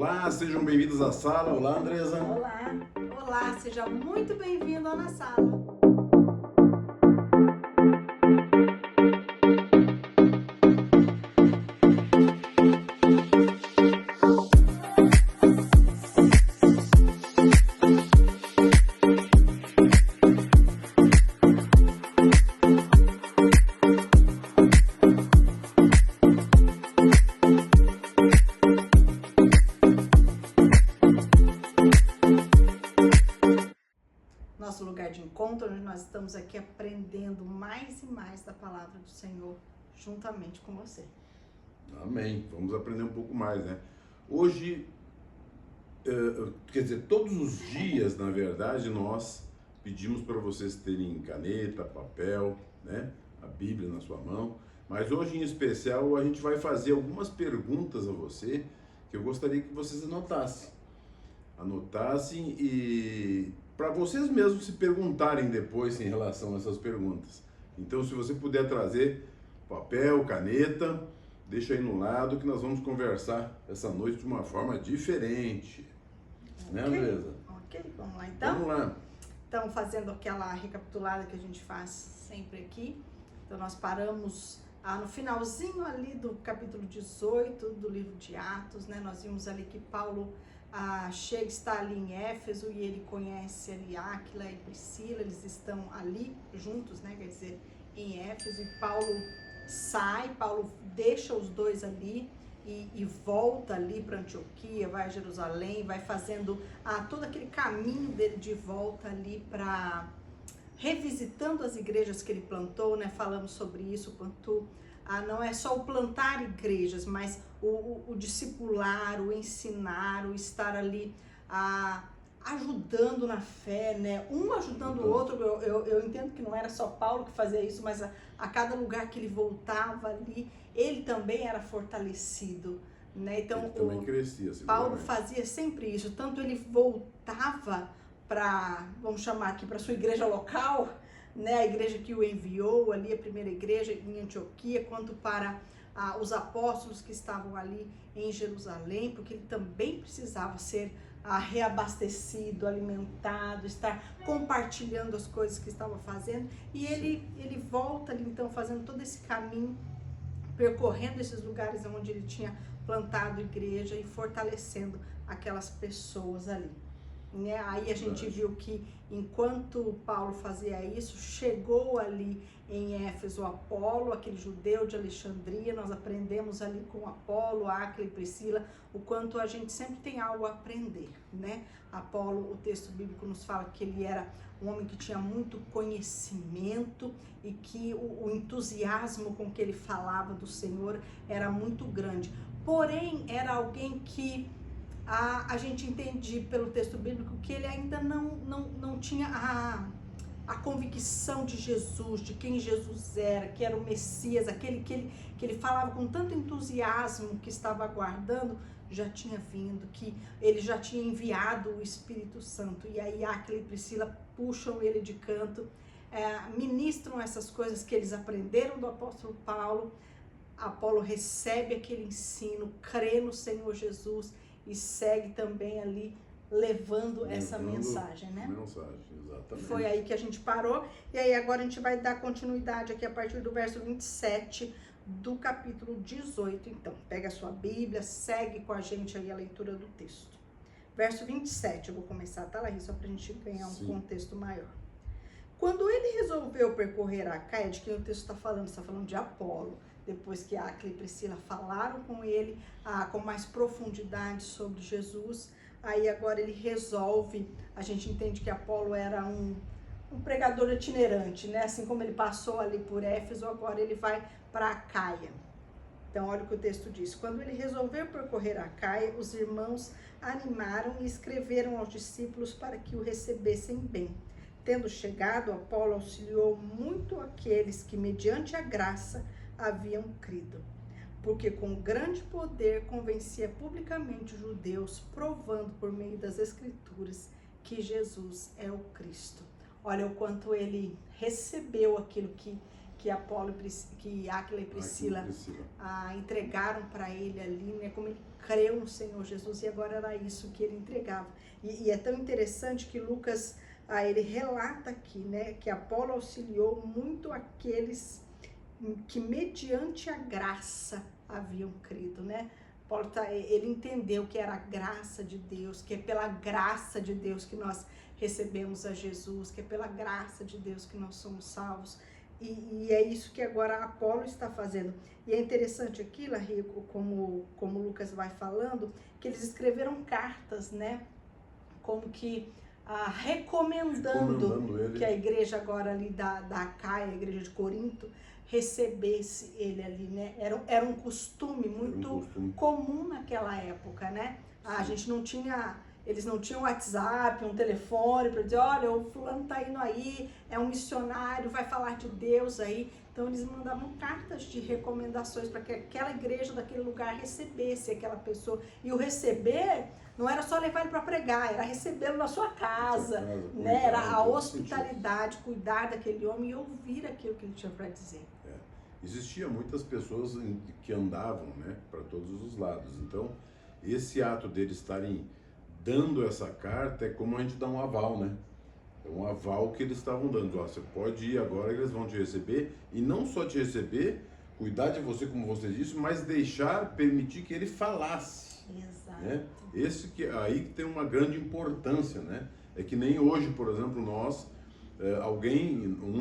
Olá, sejam bem-vindos à sala. Olá, Andresa. Olá, olá, seja muito bem-vindo à Na Sala. Nosso lugar de encontro, onde nós estamos aqui aprendendo mais e mais da palavra do Senhor, juntamente com você. Amém. Vamos aprender um pouco mais, né? Hoje, quer dizer, todos os dias, na verdade, nós pedimos para vocês terem caneta, papel, né? A Bíblia na sua mão. Mas hoje, em especial, a gente vai fazer algumas perguntas a você que eu gostaria que vocês anotassem e para vocês mesmos se perguntarem depois em relação a essas perguntas. Então, se você puder trazer papel, caneta, deixa aí no lado que nós vamos conversar essa noite de uma forma diferente. Né, Andresa? Ok, vamos lá então? Vamos lá. Então, fazendo aquela recapitulada que a gente faz sempre aqui. Então, nós paramos no finalzinho ali do capítulo 18 do livro de Atos, né? Nós vimos ali que Paulo está ali em Éfeso e ele conhece ali Áquila e Priscila, eles estão ali juntos, né? Quer dizer, em Éfeso, e Paulo deixa os dois ali e volta ali para Antioquia, vai a Jerusalém, vai fazendo todo aquele caminho dele de volta ali para revisitando as igrejas que ele plantou, né? Falamos sobre isso, quanto não é só o plantar igrejas, mas o discipular, o ensinar, o estar ali ajudando na fé, né? Um ajudando o outro. Eu entendo que não era só Paulo que fazia isso, mas a cada lugar que ele voltava ali, ele também era fortalecido, né? Então, ele também crescia, Paulo fazia sempre isso, tanto ele voltava para, vamos chamar aqui, para sua igreja local, né, a igreja que o enviou ali, a primeira igreja em Antioquia, quanto para os apóstolos que estavam ali em Jerusalém, porque ele também precisava ser reabastecido, alimentado, estar compartilhando as coisas que estava fazendo, e ele volta ali então fazendo todo esse caminho, percorrendo esses lugares onde ele tinha plantado igreja e fortalecendo aquelas pessoas ali. Né? Aí a gente viu que enquanto Paulo fazia isso, chegou ali em Éfeso Apolo, aquele judeu de Alexandria. Nós aprendemos ali com Apolo, Áquila e Priscila, o quanto a gente sempre tem algo a aprender, né? Apolo, o texto bíblico nos fala que ele era um homem que tinha muito conhecimento e que o entusiasmo com que ele falava do Senhor era muito grande. Porém, era alguém que a gente entende pelo texto bíblico que ele ainda não tinha a convicção de Jesus, de quem Jesus era, que era o Messias, aquele que ele falava com tanto entusiasmo que estava aguardando, já tinha vindo, que ele já tinha enviado o Espírito Santo. E aí Áquila e Priscila puxam ele de canto, ministram essas coisas que eles aprenderam do apóstolo Paulo. Apolo recebe aquele ensino, crê no Senhor Jesus e segue também ali levando essa mensagem, né? Exatamente. Foi aí que a gente parou, e aí agora a gente vai dar continuidade aqui a partir do verso 27 do capítulo 18. Então, pega a sua Bíblia, segue com a gente aí a leitura do texto. Verso 27, eu vou começar, tá, Larissa? Só pra gente ganhar um contexto maior. Quando ele resolveu percorrer a Caia, de quem o texto está falando de Apolo, depois que Áquila e Priscila falaram com ele com mais profundidade sobre Jesus, aí agora ele resolve, a gente entende que Apolo era um pregador itinerante, né? Assim como ele passou ali por Éfeso, agora ele vai para Caia. Então olha o que o texto diz: quando ele resolveu percorrer a Caia, os irmãos animaram e escreveram aos discípulos para que o recebessem bem. Tendo chegado, Apolo auxiliou muito aqueles que, mediante a graça, haviam crido, porque com grande poder convencia publicamente os judeus, provando por meio das Escrituras que Jesus é o Cristo. Olha o quanto ele recebeu aquilo que que Áquila e Priscila entregaram para ele ali, né? Como ele creu no Senhor Jesus, e agora era isso que ele entregava. E é tão interessante que Lucas, ele relata aqui, né, que Apolo auxiliou muito aqueles que mediante a graça haviam crido, né? Paulo ele entendeu que era a graça de Deus, que é pela graça de Deus que nós recebemos a Jesus, que é pela graça de Deus que nós somos salvos. E é isso que agora Apolo está fazendo. E é interessante aqui, Larico, como o Lucas vai falando, que eles escreveram cartas, né? Como que recomendando ele, que a igreja agora ali da Acaia, a igreja de Corinto, recebesse ele ali, né? Era um costume muito comum naquela época, né? A gente não tinha... Eles não tinham WhatsApp, um telefone para dizer, olha, o fulano tá indo aí, é um missionário, vai falar de Deus aí. Então eles mandavam cartas de recomendações para que aquela igreja daquele lugar recebesse aquela pessoa. E o receber não era só levar ele para pregar, era recebê-lo na sua casa, né? Era a hospitalidade, cuidar daquele homem e ouvir aquilo que ele tinha para dizer. Existia muitas pessoas que andavam, né, para todos os lados. Então, esse ato deles estarem dando essa carta é como a gente dá um aval, né? É um aval que eles estavam dando. Ó, você pode ir agora, eles vão te receber, e não só te receber, cuidar de você, como você disse, mas permitir que ele falasse. Exato. Né? Aí que tem uma grande importância, né? É que nem hoje, por exemplo, um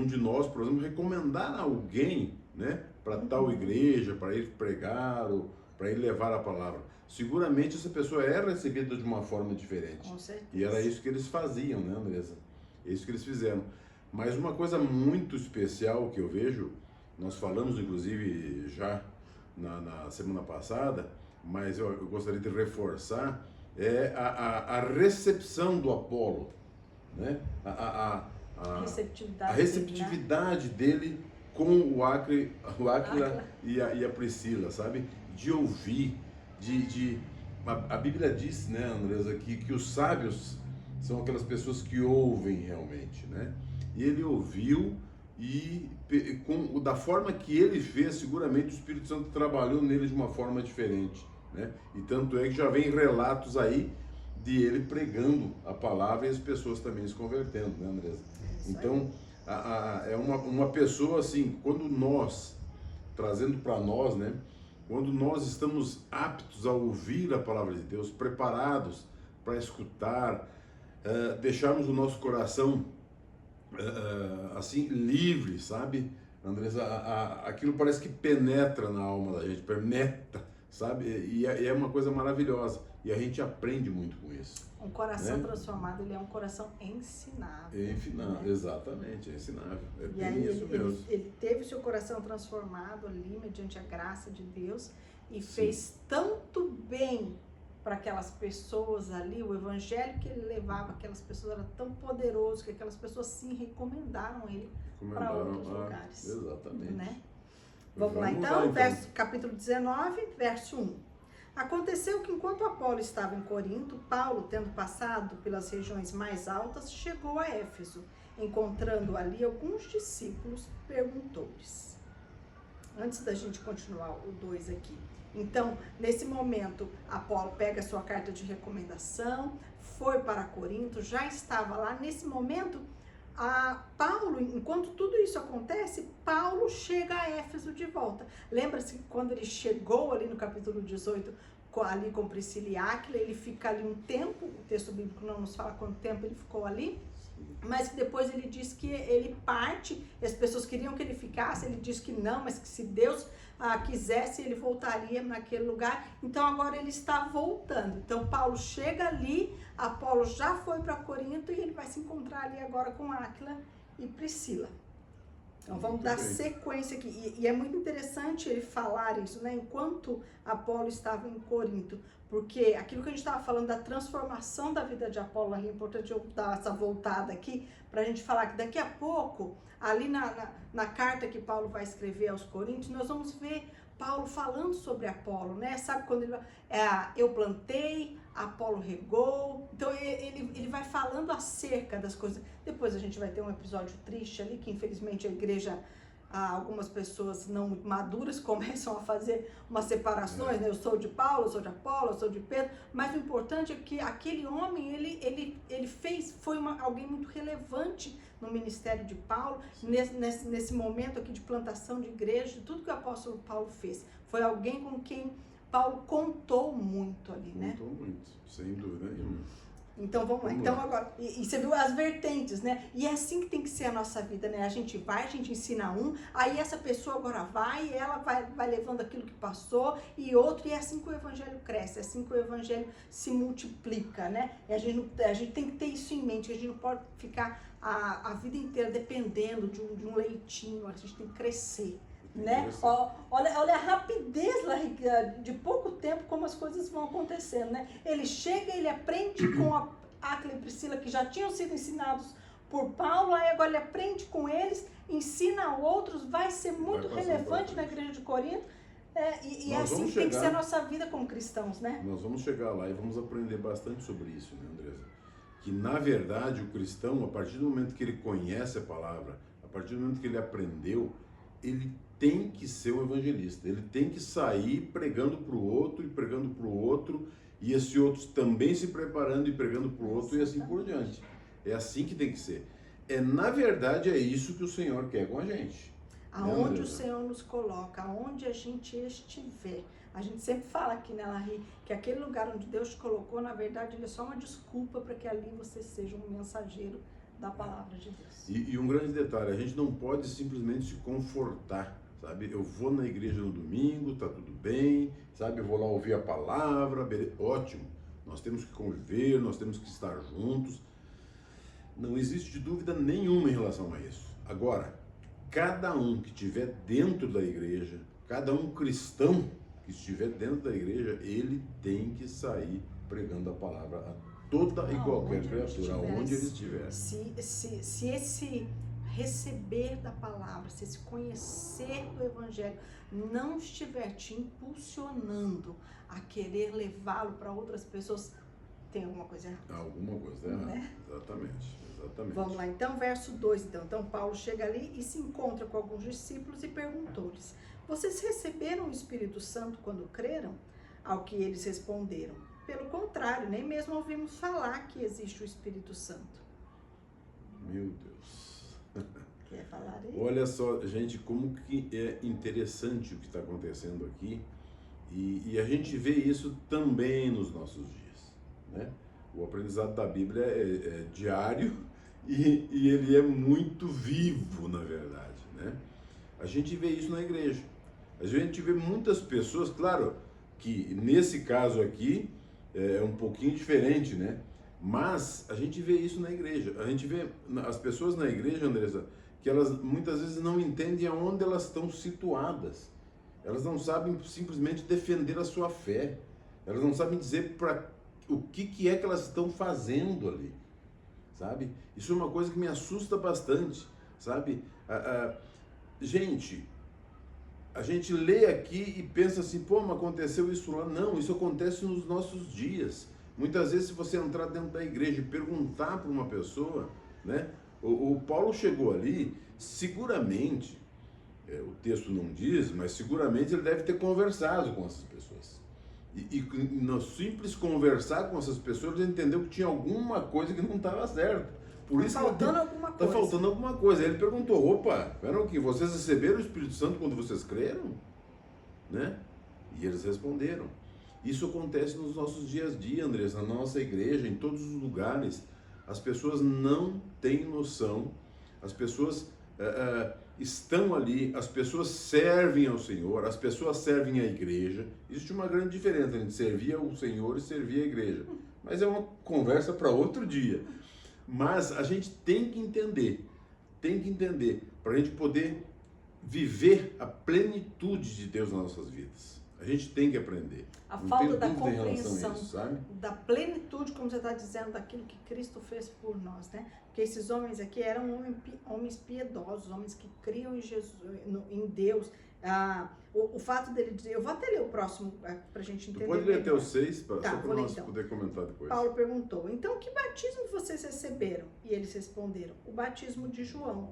de nós, por exemplo, recomendar alguém, né, para tal igreja, para ir pregar, ou para ir levar a palavra. Seguramente essa pessoa era recebida de uma forma diferente. Com certeza. E era isso que eles faziam, né, Andressa? É isso que eles fizeram. Mas uma coisa muito especial que eu vejo, nós falamos inclusive já na semana passada, mas eu gostaria de reforçar, é a recepção do Apolo, né? A receptividade dele com o Áquila e a Priscila, sabe? De ouvir, a Bíblia diz, né, Andresa, que os sábios são aquelas pessoas que ouvem realmente, né? E ele ouviu e da forma que ele fez, seguramente o Espírito Santo trabalhou nele de uma forma diferente, né? E tanto é que já vem relatos aí de ele pregando a palavra e as pessoas também se convertendo, né, Andresa? Então, é uma pessoa assim, quando nós, trazendo para nós, né? Quando nós estamos aptos a ouvir a palavra de Deus, preparados para escutar, deixarmos o nosso coração assim, livre, sabe, Andresa? Aquilo parece que penetra na alma da gente, penetra, sabe? E é uma coisa maravilhosa. E a gente aprende muito com isso. Um coração transformado, ele é um coração ensinável. Né? Exatamente, é ensinável. É e bem aí isso mesmo. Ele teve o seu coração transformado ali, mediante a graça de Deus, e fez tanto bem para aquelas pessoas ali, o evangelho que ele levava, aquelas pessoas, era tão poderoso que aquelas pessoas sim recomendaram ele para outros lugares. Exatamente. Né? Vamos lá então, capítulo 19, verso 1. Aconteceu que enquanto Apolo estava em Corinto, Paulo, tendo passado pelas regiões mais altas, chegou a Éfeso. Encontrando ali alguns discípulos, perguntou-lhes. Antes da gente continuar o 2 aqui. Então, nesse momento, Apolo pega a sua carta de recomendação, foi para Corinto, já estava lá. Nesse momento, Paulo, enquanto tudo isso acontece, Paulo chega a Éfeso de volta. Lembra-se que quando ele chegou ali no capítulo 18, ali com Priscila e Áquila, ele fica ali um tempo, o texto bíblico não nos fala quanto tempo ele ficou ali, mas que depois ele diz que ele parte, e as pessoas queriam que ele ficasse, ele diz que não, mas que se Deus quisesse, ele voltaria naquele lugar. Então agora ele está voltando. Então Paulo chega ali, Apolo já foi para Corinto e ele vai se encontrar ali agora com Áquila e Priscila. Então vamos dar sequência aqui. E é muito interessante ele falar isso, né? Enquanto Apolo estava em Corinto, porque aquilo que a gente estava falando da transformação da vida de Apolo, é importante eu dar essa voltada aqui, para a gente falar que daqui a pouco, ali na carta que Paulo vai escrever aos Coríntios, nós vamos ver Paulo falando sobre Apolo, né? Sabe quando ele eu plantei, Apolo regou. Então ele vai falando acerca das coisas. Depois a gente vai ter um episódio triste ali, que infelizmente a igreja algumas pessoas não muito maduras começam a fazer umas separações, né? Eu sou de Paulo, eu sou de Apolo, eu sou de Pedro, mas o importante é que aquele homem, foi alguém muito relevante no ministério de Paulo, nesse momento aqui de plantação de igreja, de tudo que o apóstolo Paulo fez. Foi alguém com quem Paulo contou muito ali, né? Contou muito, sem dúvida nenhuma. Então vamos lá. Então agora, e você viu as vertentes, né? E é assim que tem que ser a nossa vida, né? A gente vai, a gente ensina aí essa pessoa agora vai, ela vai levando aquilo que passou, e outro, e é assim que o evangelho cresce, é assim que o evangelho se multiplica, né? E a gente tem que ter isso em mente, a gente não pode ficar a vida inteira dependendo de um leitinho, a gente tem que crescer. Né? Olha a rapidez lá, de pouco tempo, como as coisas vão acontecendo, né? Ele chega, ele aprende com a Áquila e Priscila, que já tinham sido ensinados por Paulo, aí agora ele aprende com eles, ensina a outros, vai ser muito relevante na igreja de Corinto, e é assim que tem que ser a nossa vida como cristãos, né? Nós vamos chegar lá e vamos aprender bastante sobre isso, né, Andresa? Que na verdade o cristão, a partir do momento que ele conhece a palavra, a partir do momento que ele aprendeu, ele tem que ser um evangelista, ele tem que sair pregando para o outro e pregando para o outro, e esse outro também se preparando e pregando para o outro, e assim por diante. É assim que tem que ser. Na verdade, é isso que o Senhor quer com a gente. Aonde o Senhor nos coloca, aonde a gente estiver. A gente sempre fala aqui, né, Larry, que aquele lugar onde Deus te colocou, na verdade, ele é só uma desculpa para que ali você seja um mensageiro da palavra de Deus. E um grande detalhe, a gente não pode simplesmente se confortar, sabe? Eu vou na igreja no domingo, tá tudo bem, sabe? Eu vou lá ouvir a palavra, ótimo. Nós temos que conviver, nós temos que estar juntos. Não existe dúvida nenhuma em relação a isso. Agora, cada um que estiver dentro da igreja, cada um cristão que estiver dentro da igreja, ele tem que sair pregando a palavra a toda e qualquer criatura, onde ele estiver. Se esse receber da palavra, se esse conhecer do evangelho não estiver te impulsionando a querer levá-lo para outras pessoas, tem alguma coisa errada. Alguma coisa errada, né? Exatamente. Vamos lá, então, verso 2, então Paulo chega ali e se encontra com alguns discípulos e perguntou-lhes: vocês receberam o Espírito Santo quando creram? Ao que eles responderam: pelo contrário, nem mesmo ouvimos falar que existe o Espírito Santo. Meu Deus. Quer falar aí? Olha só, gente, como que é interessante o que está acontecendo aqui, e a gente vê isso também nos nossos dias, né? O aprendizado da Bíblia é diário e ele é muito vivo, na verdade, né? A gente vê isso na igreja. A gente vê muitas pessoas, claro que nesse caso aqui é um pouquinho diferente, né? Mas a gente vê isso na igreja. A gente vê as pessoas na igreja, Andressa, que elas muitas vezes não entendem aonde elas estão situadas. Elas não sabem simplesmente defender a sua fé. Elas não sabem dizer para o que é que elas estão fazendo ali, sabe? Isso é uma coisa que me assusta bastante, sabe? Gente, a gente lê aqui e pensa assim, pô, mas aconteceu isso lá. Não, isso acontece nos nossos dias. Muitas vezes, se você entrar dentro da igreja e perguntar para uma pessoa, né? O Paulo chegou ali, seguramente, o texto não diz, mas seguramente ele deve ter conversado com essas pessoas. E no simples conversar com essas pessoas, ele entendeu que tinha alguma coisa que não estava certa. Por isso alguma coisa. Está faltando alguma coisa. Aí ele perguntou, opa, espera aqui, vocês receberam o Espírito Santo quando vocês creram? Né? E eles responderam. Isso acontece nos nossos dias a dia, Andressa, na nossa igreja, em todos os lugares. As pessoas não têm noção, as pessoas estão ali, as pessoas servem ao Senhor, as pessoas servem à igreja. Existe uma grande diferença entre servir ao Senhor e servir à igreja. Mas é uma conversa para outro dia. Mas a gente tem que entender, para a gente poder viver a plenitude de Deus nas nossas vidas. A gente tem que aprender. A falta da dúvida em relação compreensão a isso, sabe? da plenitude, como você está dizendo, daquilo que Cristo fez por nós, né? Porque esses homens aqui eram homens piedosos, homens que criam em Jesus, em Deus. O fato dele dizer, eu vou até ler o próximo para a gente entender. Tu pode ler até o 6, só para nós então poder comentar depois. Paulo perguntou, então que batismo vocês receberam? E eles responderam, o batismo de João.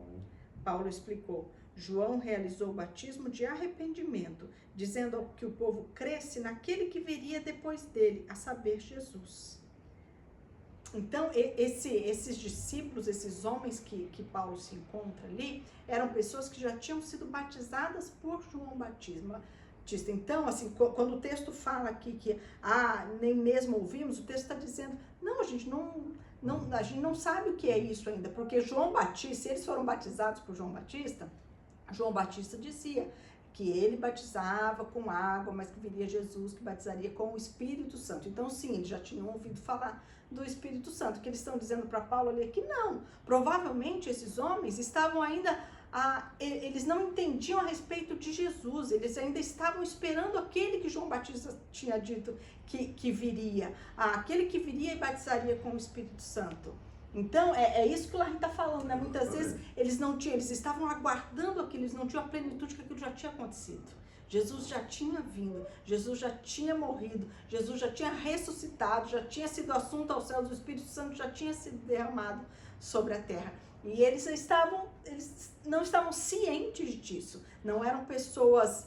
Paulo explicou, João realizou o batismo de arrependimento, dizendo que o povo cresce naquele que viria depois dele, a saber, Jesus. Então, esses discípulos, esses homens que Paulo se encontra ali, eram pessoas que já tinham sido batizadas por João Batista. Então, assim, quando o texto fala aqui que nem mesmo ouvimos, o texto está dizendo, não, a gente não sabe o que é isso ainda, porque João Batista, se eles foram batizados por João Batista dizia que ele batizava com água, mas que viria Jesus que batizaria com o Espírito Santo. Então, sim, eles já tinham ouvido falar do Espírito Santo. O que eles estão dizendo para Paulo ali é que não. Provavelmente esses homens estavam ainda, eles não entendiam a respeito de Jesus, eles ainda estavam esperando aquele que João Batista tinha dito que viria, aquele que viria e batizaria com o Espírito Santo. Então, é isso que o Larry está falando, né? Muitas vezes eles estavam aguardando aquilo, eles não tinham a plenitude que aquilo já tinha acontecido. Jesus já tinha vindo, Jesus já tinha morrido, Jesus já tinha ressuscitado, já tinha sido assunto aos céus, o Espírito Santo já tinha sido derramado sobre a terra. E eles não estavam cientes disso, não eram pessoas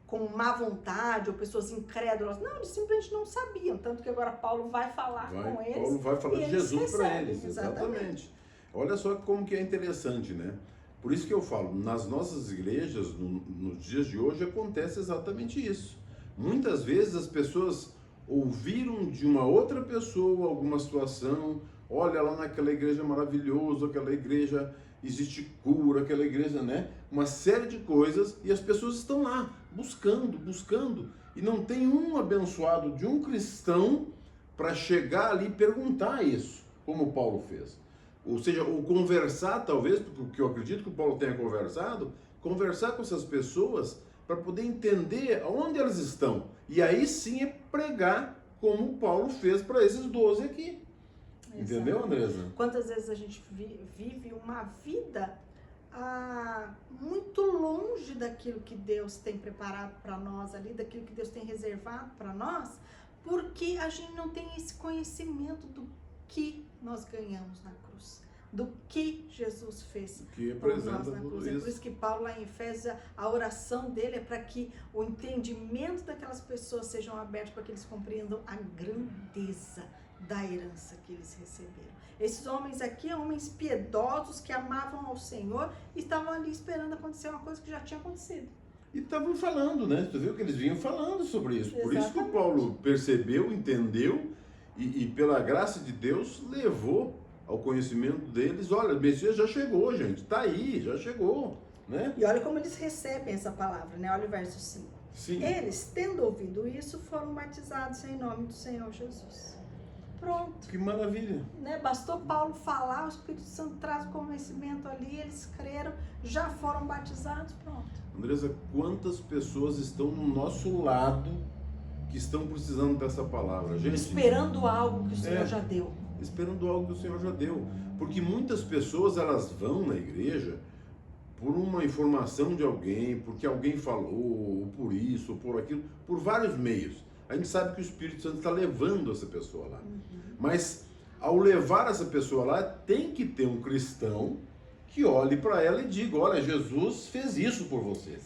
com má vontade ou pessoas incrédulas, não, eles simplesmente não sabiam, tanto que agora Paulo vai falar com eles. Paulo vai falar de Jesus para eles, exatamente. Olha só como que é interessante, né? Por isso que eu falo, nas nossas igrejas, nos dias de hoje, acontece exatamente isso. Muitas vezes as pessoas ouviram de uma outra pessoa alguma situação, olha lá naquela igreja maravilhosa, aquela igreja existe cura, aquela igreja, né? Uma série de coisas, e as pessoas estão lá, buscando, e não tem um abençoado de um cristão para chegar ali e perguntar isso, como Paulo fez. Ou seja, ou conversar talvez, porque eu acredito que o Paulo tenha conversar com essas pessoas para poder entender aonde elas estão. E aí sim é pregar como o Paulo fez para esses 12 aqui. Exato. Entendeu, Andresa? Quantas vezes a gente vive uma vida muito longe daquilo que Deus tem preparado para nós ali, daquilo que Deus tem reservado para nós, porque a gente não tem esse conhecimento do que nós ganhamos na cruz, do que Jesus fez por nós na cruz. É por isso que Paulo lá em Efésios, a oração dele é para que o entendimento daquelas pessoas sejam abertos, para que eles compreendam a grandeza da herança que eles receberam. Esses homens aqui, homens piedosos que amavam ao Senhor, estavam ali esperando acontecer uma coisa que já tinha acontecido. E estavam falando, né? Tu viu que eles vinham falando sobre isso. Exatamente. Por isso que o Paulo percebeu, entendeu e pela graça de Deus levou ao conhecimento deles. Olha, o Messias já chegou, gente. Tá aí, já chegou, né? E olha como eles recebem essa palavra, né? Olha o verso 5. Sim. Eles, tendo ouvido isso, foram batizados em nome do Senhor Jesus. Pronto. Que maravilha. Né? Bastou Paulo falar, o Espírito Santo traz o conhecimento ali, eles creram, já foram batizados, pronto. Andresa, quantas pessoas estão no nosso lado que estão precisando dessa palavra? Gente, esperando algo que o Senhor já deu. Esperando algo que o Senhor já deu. Porque muitas pessoas, elas vão na igreja por uma informação de alguém, porque alguém falou, ou por isso, ou por aquilo, por vários meios. A gente sabe que o Espírito Santo está levando essa pessoa lá. Mas, ao levar essa pessoa lá, tem que ter um cristão que olhe para ela e diga, olha, Jesus fez isso por você.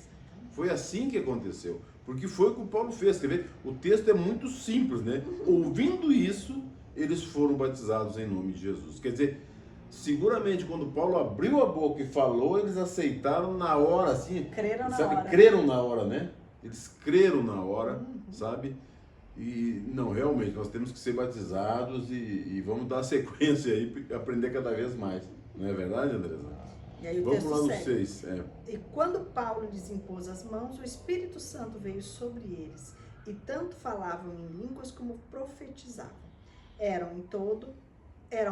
Foi assim que aconteceu. Porque foi o que o Paulo fez. Quer ver? O texto é muito simples, né? Ouvindo isso, eles foram batizados em nome de Jesus. Quer dizer, seguramente quando Paulo abriu a boca e falou, eles aceitaram na hora, assim. Creram na hora. Creram na hora, né? Eles creram na hora, sabe? E não, realmente, nós temos que ser batizados e vamos dar sequência aí, aprender cada vez mais. Não é verdade, Andresa? E aí o vamos texto lá no segue. 6. E quando Paulo lhes impôs as mãos, o Espírito Santo veio sobre eles, e tanto falavam em línguas como profetizavam. Eram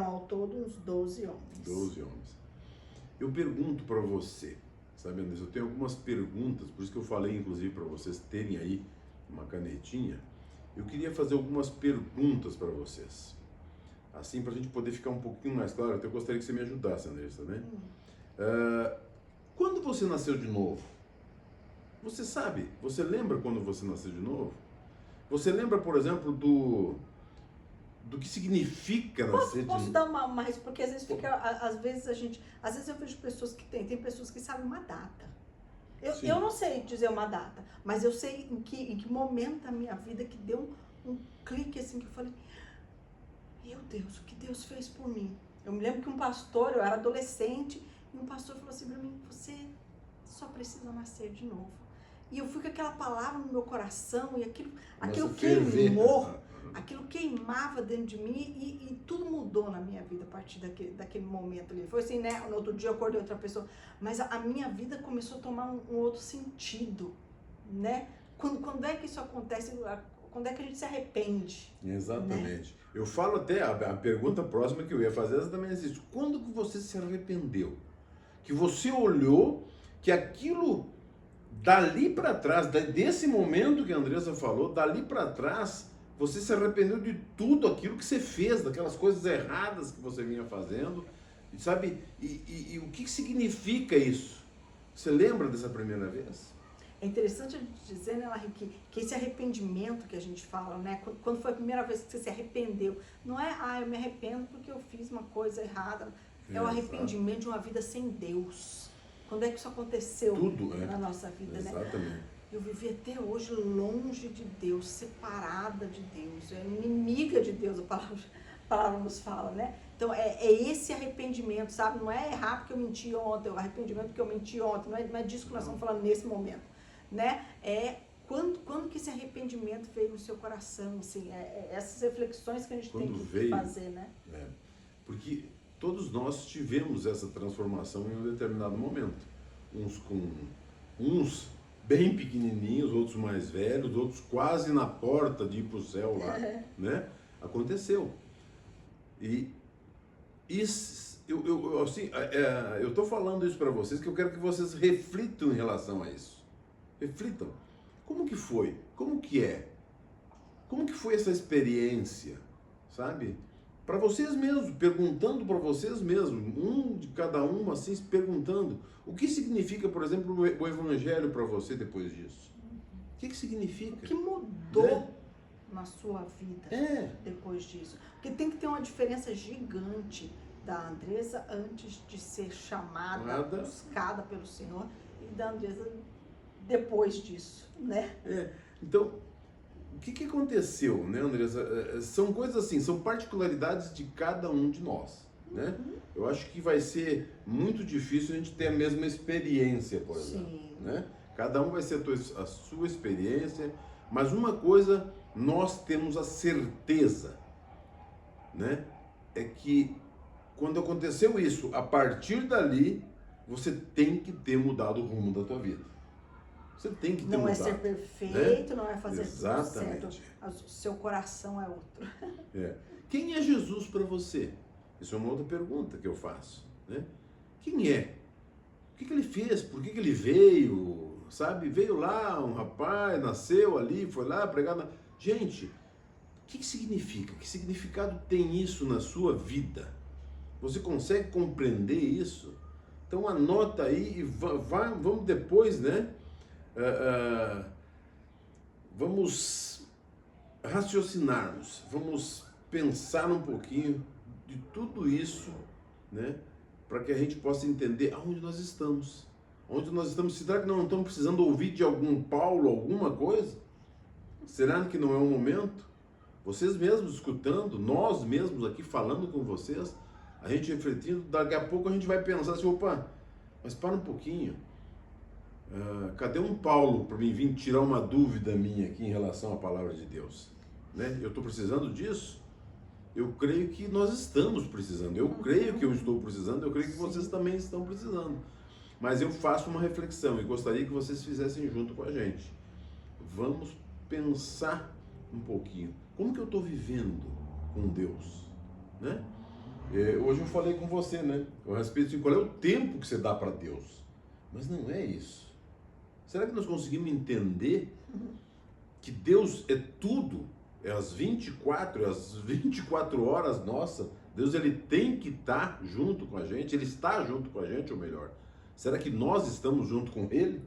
ao todo uns 12 homens. 12 homens. Eu pergunto para você, sabe, Andresa, eu tenho algumas perguntas, por isso que eu falei, inclusive, para vocês terem aí uma canetinha. Eu queria fazer algumas perguntas para vocês, assim, para a gente poder ficar um pouquinho mais claro. Até eu gostaria que você me ajudasse, Andressa, né? Quando você nasceu de novo, você sabe, você lembra quando você nasceu de novo? Você lembra, por exemplo, do do que significa nascer Posso de dar uma resposta? Porque às vezes fica, às vezes eu vejo pessoas que tem pessoas que sabem uma data. Sim. Eu não sei dizer uma data, mas eu sei em que momento da minha vida que deu um clique assim, que eu falei, meu Deus, o que Deus fez por mim? Eu me lembro que um pastor, eu era adolescente, e um pastor falou assim pra mim, você só precisa nascer de novo. E eu fui com aquela palavra no meu coração, e aquilo queimou, aquilo queimava dentro de mim, e tudo mudou na minha vida a partir daquele momento ali. Foi assim, né? No outro dia eu acordei outra pessoa, mas a minha vida começou a tomar um outro sentido, né? Quando é que isso acontece? Quando é que a gente se arrepende? Exatamente. Né? Eu falo até, a pergunta próxima que eu ia fazer exatamente isso. Quando que você se arrependeu? Que você olhou que aquilo dali para trás, desse momento que a Andressa falou, dali para trás, você se arrependeu de tudo aquilo que você fez, daquelas coisas erradas que você vinha fazendo, sabe? E o que significa isso? Você lembra dessa primeira vez? É interessante a gente dizer, né, Larry, que esse arrependimento que a gente fala, né, quando foi a primeira vez que você se arrependeu, não é, eu me arrependo porque eu fiz uma coisa errada, é o arrependimento de uma vida sem Deus. Quando é que isso aconteceu na nossa vida, né? Exatamente. Eu vivi até hoje longe de Deus, separada de Deus, inimiga de Deus, a palavra nos fala, né? Então, é esse arrependimento, sabe? Não é errar porque eu menti ontem, é o arrependimento porque eu menti ontem, não é disso que nós estamos falando nesse momento, né? É quando que esse arrependimento veio no seu coração, assim, essas reflexões que a gente tem que fazer, né? Porque todos nós tivemos essa transformação em um determinado momento. Uns bem pequenininhos, outros mais velhos, outros quase na porta de ir para o céu lá, né? Aconteceu. E isso, eu estou falando isso para vocês, que eu quero que vocês reflitam em relação a isso. Reflitam. Como que foi? Como que é? Como que foi essa experiência? Sabe? Para vocês mesmos, perguntando para vocês mesmos, um de cada um, assim, se perguntando. O que significa, por exemplo, o Evangelho para você depois disso? O que significa? O que mudou na sua vida depois disso? Porque tem que ter uma diferença gigante da Andressa antes de ser chamada, buscada pelo Senhor, e da Andressa depois disso, né? Então, o que aconteceu, né, Andressa? São coisas assim, são particularidades de cada um de nós, né? Eu acho que vai ser muito difícil a gente ter a mesma experiência, por exemplo, né? Cada um vai ser a sua experiência, mas uma coisa nós temos a certeza, né? É que quando aconteceu isso, a partir dali, você tem que ter mudado o rumo da tua vida. Você tem que ter mudado. Não é ser perfeito, né? Não é fazer Exatamente. tudo certo. O seu coração é outro. Quem é Jesus para você? Isso é uma outra pergunta que eu faço, né? Quem é? O que ele fez? Por que ele veio? Sabe? Veio lá, um rapaz, nasceu ali, foi lá pregar. Gente, o que significa? Que significado tem isso na sua vida? Você consegue compreender isso? Então anota aí e vamos depois, né? Vamos raciocinarmos, vamos pensar um pouquinho de tudo isso, né? Para que a gente possa entender aonde nós estamos. Onde nós estamos. Será que nós não estamos precisando ouvir de algum Paulo alguma coisa? Será que não é um momento? Vocês mesmos escutando, nós mesmos aqui falando com vocês, a gente refletindo, daqui a pouco a gente vai pensar assim, opa, mas para um pouquinho. Cadê um Paulo para mim vir tirar uma dúvida minha aqui em relação à palavra de Deus? Né? Eu estou precisando disso? Eu creio que nós estamos precisando, eu creio que eu estou precisando, eu creio que vocês também estão precisando. Mas eu faço uma reflexão e gostaria que vocês fizessem junto com a gente. Vamos pensar um pouquinho. Como que eu estou vivendo com Deus? Né? Hoje eu falei com você, né? A respeito de qual é o tempo que você dá para Deus. Mas não é isso. Será que nós conseguimos entender que Deus é tudo? É as 24 horas, nossa, Deus ele tem que estar junto com a gente, ele está junto com a gente, ou melhor, será que nós estamos junto com ele?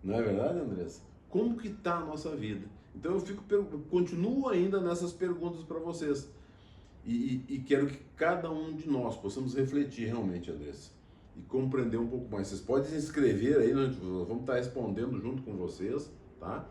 Não é verdade, Andressa? Como que está a nossa vida? Então eu continuo ainda nessas perguntas para vocês. E quero que cada um de nós possamos refletir realmente, Andressa, e compreender um pouco mais. Vocês podem se inscrever aí, nós vamos estar respondendo junto com vocês, tá?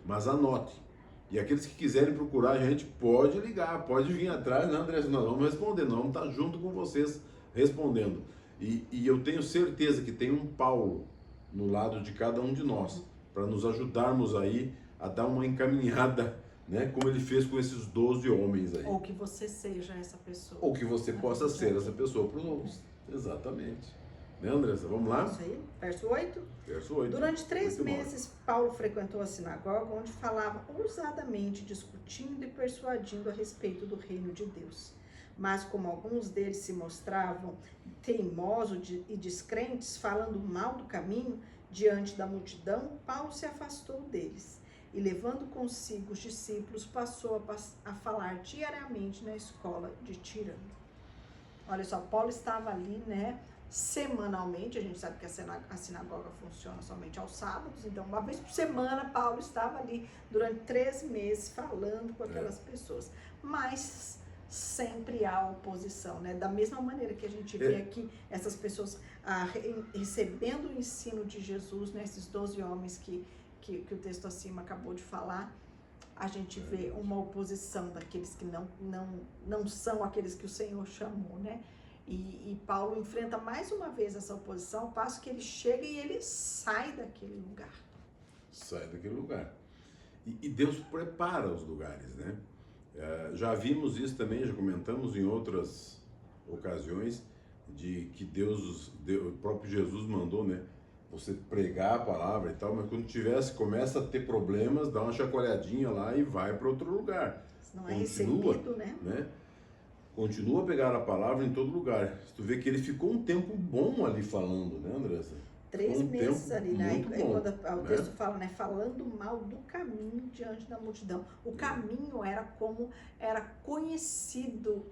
Mas anote. E aqueles que quiserem procurar a gente, pode ligar, pode vir atrás, né, Andressa? Nós vamos responder, nós vamos estar junto com vocês respondendo. E eu tenho certeza que tem um Paulo no lado de cada um de nós, para nos ajudarmos aí a dar uma encaminhada, né, como ele fez com esses 12 homens aí. Ou que você seja essa pessoa. Ou que você possa ser essa pessoa para os outros. Exatamente. Né, Andressa? Vamos lá? Isso aí. Verso 8. Verso 8. Durante 3 meses, Paulo frequentou a sinagoga, onde falava ousadamente, discutindo e persuadindo a respeito do reino de Deus. Mas como alguns deles se mostravam teimosos e descrentes, falando mal do caminho diante da multidão, Paulo se afastou deles. E levando consigo os discípulos, passou a falar diariamente na escola de Tirano. Olha só, Paulo estava ali, né, semanalmente. A gente sabe que a sinagoga funciona somente aos sábados, então uma vez por semana Paulo estava ali durante 3 meses falando com aquelas pessoas. Mas sempre há oposição, né? Da mesma maneira que a gente vê aqui essas pessoas recebendo o ensino de Jesus, né? Esses 12 homens que o texto acima acabou de falar, a gente vê uma oposição daqueles que não são aqueles que o Senhor chamou, né? E Paulo enfrenta mais uma vez essa oposição, ao passo que ele chega e ele sai daquele lugar. Sai daquele lugar. E Deus prepara os lugares, né? Já vimos isso também, já comentamos em outras ocasiões, de que o próprio Jesus mandou, né? Você pregar a palavra e tal, mas quando começa a ter problemas, dá uma chacoalhadinha lá e vai para outro lugar. Não é recebido, né? Continua a pegar a palavra em todo lugar. Tu vê que ele ficou um tempo bom ali falando, né, Andressa? 3 meses ali, né? Bom, quando o texto fala, né? Falando mal do caminho diante da multidão. O caminho era como era conhecido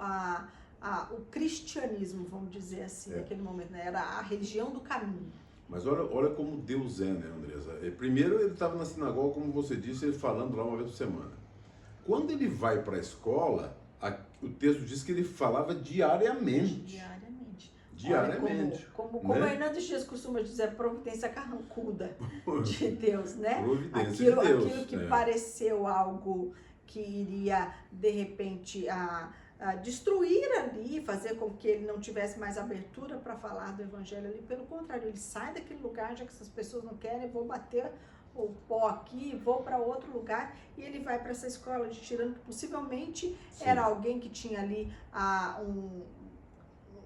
o cristianismo, vamos dizer assim, naquele momento, né? Era a religião do caminho. Mas olha como Deus é, né, Andressa? Primeiro ele estava na sinagoga, como você disse, ele falando lá uma vez por semana. Quando ele vai para a escola, o texto diz que ele falava diariamente. Diariamente. Como o Hernando Dias costuma dizer, a providência carrancuda de Deus, né? Providência de Deus. Aquilo que pareceu algo que iria, de repente, destruir ali, fazer com que ele não tivesse mais abertura para falar do evangelho ali. Pelo contrário, ele sai daquele lugar, já que essas pessoas não querem, vou bater o pó aqui, vou para outro lugar, e ele vai para essa escola de Tirano, que possivelmente era alguém que tinha ali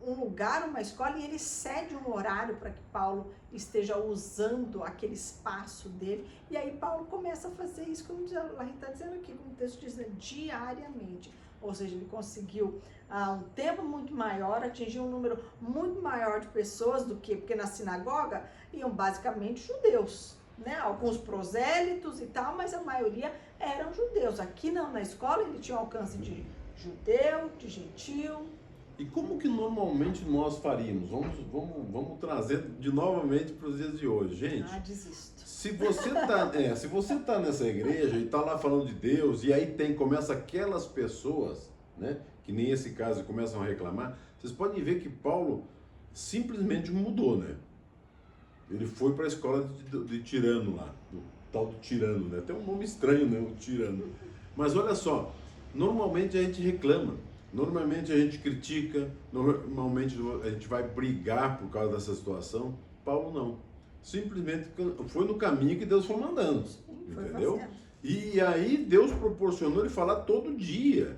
um lugar, uma escola, e ele cede um horário para que Paulo esteja usando aquele espaço dele. E aí Paulo começa a fazer isso, como a gente está dizendo aqui, como o texto diz, né, diariamente. Ou seja, ele conseguiu um tempo muito maior, atingir um número muito maior de pessoas porque na sinagoga iam basicamente judeus, né? Alguns prosélitos e tal, mas a maioria eram judeus. Aqui não, na escola ele tinha um alcance de judeu, de gentil. E como que normalmente nós faríamos? Vamos trazer novamente para os dias de hoje, gente. Desisto. Se você tá nessa igreja e tá lá falando de Deus, e aí começa aquelas pessoas, né, que nem esse caso começam a reclamar, vocês podem ver que Paulo simplesmente mudou, né? Ele foi para a escola de Tirano lá, do tal do Tirano, né? Tem um nome estranho, né, o Tirano. Mas olha só, normalmente a gente reclama. Normalmente a gente critica, normalmente a gente vai brigar por causa dessa situação. Paulo não. Simplesmente foi no caminho que Deus foi mandando. Sim, entendeu? E aí Deus proporcionou ele falar todo dia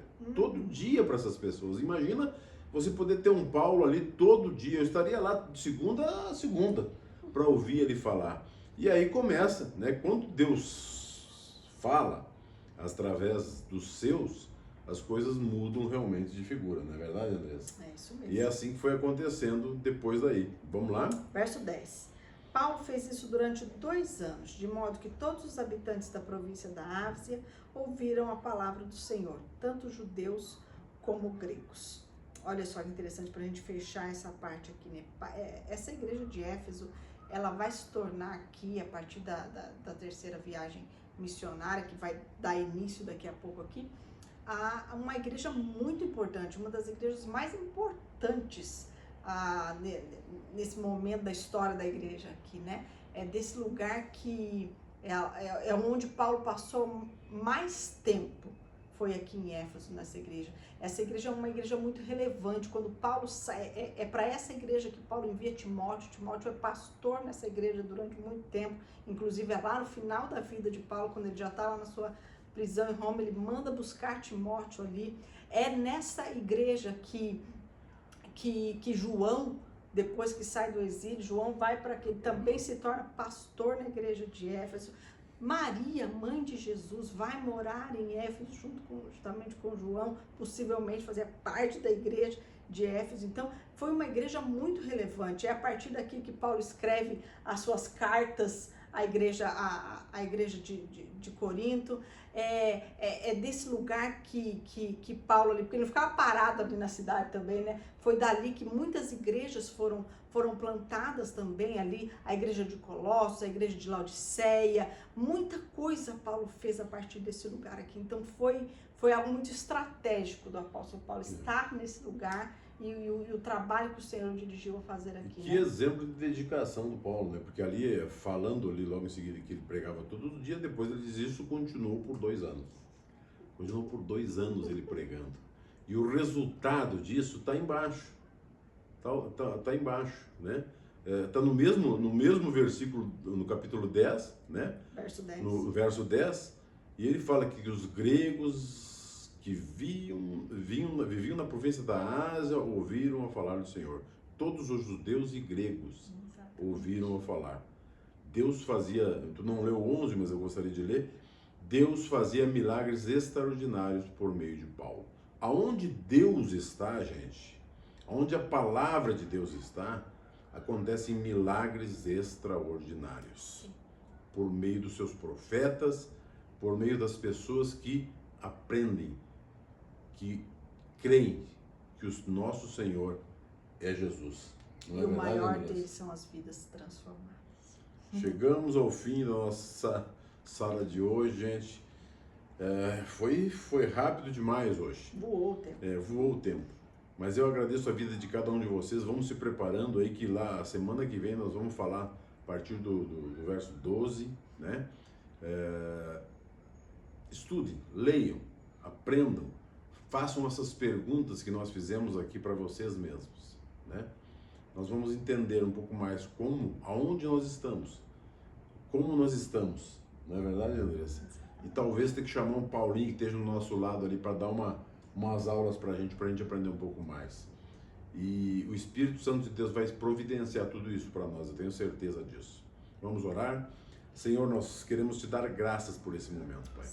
para essas pessoas. Imagina você poder ter um Paulo ali todo dia. Eu estaria lá de segunda a segunda para ouvir ele falar. E aí começa, né? Quando Deus fala através dos seus, as coisas mudam realmente de figura, não é verdade, Andressa? É isso mesmo. E é assim que foi acontecendo depois daí. Vamos lá? Verso 10. Paulo fez isso durante 2 anos, de modo que todos os habitantes da província da Ásia ouviram a palavra do Senhor, tanto judeus como gregos. Olha só que interessante para a gente fechar essa parte aqui, né? Essa igreja de Éfeso, ela vai se tornar aqui, a partir da terceira viagem missionária, que vai dar início daqui a pouco aqui, uma igreja muito importante, uma das igrejas mais importantes nesse momento da história da igreja aqui, né? É desse lugar que é onde Paulo passou mais tempo, foi aqui em Éfeso, nessa igreja. Essa igreja é uma igreja muito relevante. Quando Paulo sai, é para essa igreja que Paulo envia Timóteo. Timóteo é pastor nessa igreja durante muito tempo, inclusive é lá no final da vida de Paulo, quando ele já estava na sua prisão em Roma, ele manda buscar Timóteo ali. É nessa igreja que João, depois que sai do exílio, João vai para que ele também se torna pastor na igreja de Éfeso. Maria, mãe de Jesus, vai morar em Éfeso justamente com João, possivelmente fazer parte da igreja de Éfeso. Então, foi uma igreja muito relevante. É a partir daqui que Paulo escreve as suas cartas à igreja, à igreja de Corinto. É desse lugar que Paulo ali, porque ele não ficava parado ali na cidade também, né? Foi dali que muitas igrejas foram plantadas também ali, a igreja de Colossos, a igreja de Laodiceia, muita coisa Paulo fez a partir desse lugar aqui. Então foi algo muito estratégico do apóstolo Paulo estar nesse lugar e o trabalho que o Senhor dirigiu a fazer aqui. Que exemplo de dedicação do Paulo, né? Porque ali, falando ali logo em seguida que ele pregava todo dia, depois ele diz isso, continuou por 2 anos. Continuou por 2 anos ele pregando. E o resultado disso está embaixo. Tá embaixo, né? Tá no mesmo versículo, no capítulo 10, né? Verso 10. No verso 10, e ele fala que os gregos que viviam na província da Ásia ouviram a falar do Senhor. Todos os judeus e gregos ouviram a falar. Deus fazia, tu não leu 11, mas eu gostaria de ler. Deus fazia milagres extraordinários por meio de Paulo. Aonde Deus está, gente, onde a palavra de Deus está, acontecem milagres extraordinários. Sim. Por meio dos seus profetas, por meio das pessoas que aprendem, que creem que o nosso Senhor é Jesus. Não é o verdade, maior Andressa? deles são as vidas transformadas. Chegamos ao fim da nossa sala de hoje, gente. Foi rápido demais hoje. Voou o tempo. Voou o tempo. Mas eu agradeço a vida de cada um de vocês. Vamos se preparando aí que lá, a semana que vem, nós vamos falar a partir do verso 12, né? Estudem, leiam, aprendam, façam essas perguntas que nós fizemos aqui para vocês mesmos, né? Nós vamos entender um pouco mais aonde nós estamos, como nós estamos, não é verdade, Andressa? E talvez ter que chamar um Paulinho que esteja do nosso lado ali para dar umas aulas para a gente aprender um pouco mais. E o Espírito Santo de Deus vai providenciar tudo isso para nós, eu tenho certeza disso. Vamos orar? Senhor, nós queremos te dar graças por esse momento, Pai.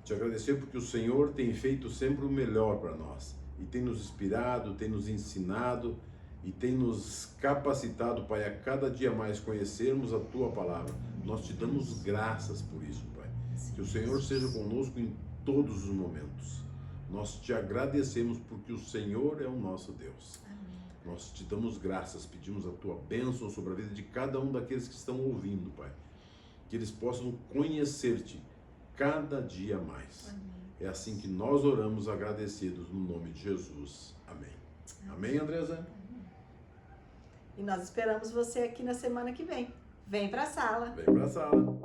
Te agradecer porque o Senhor tem feito sempre o melhor para nós e tem nos inspirado, tem nos ensinado e tem nos capacitado, Pai, a cada dia mais conhecermos a Tua Palavra. Nós te damos graças por isso, Pai. Que o Senhor seja conosco em todos os momentos. Nós te agradecemos porque o Senhor é o nosso Deus. Amém. Nós te damos graças, pedimos a Tua bênção sobre a vida de cada um daqueles que estão ouvindo, Pai. Que eles possam conhecer-te cada dia mais. Amém. É assim que nós oramos agradecidos no nome de Jesus. Amém. Amém, Andresa? E nós esperamos você aqui na semana que vem. Vem pra sala. Vem pra sala.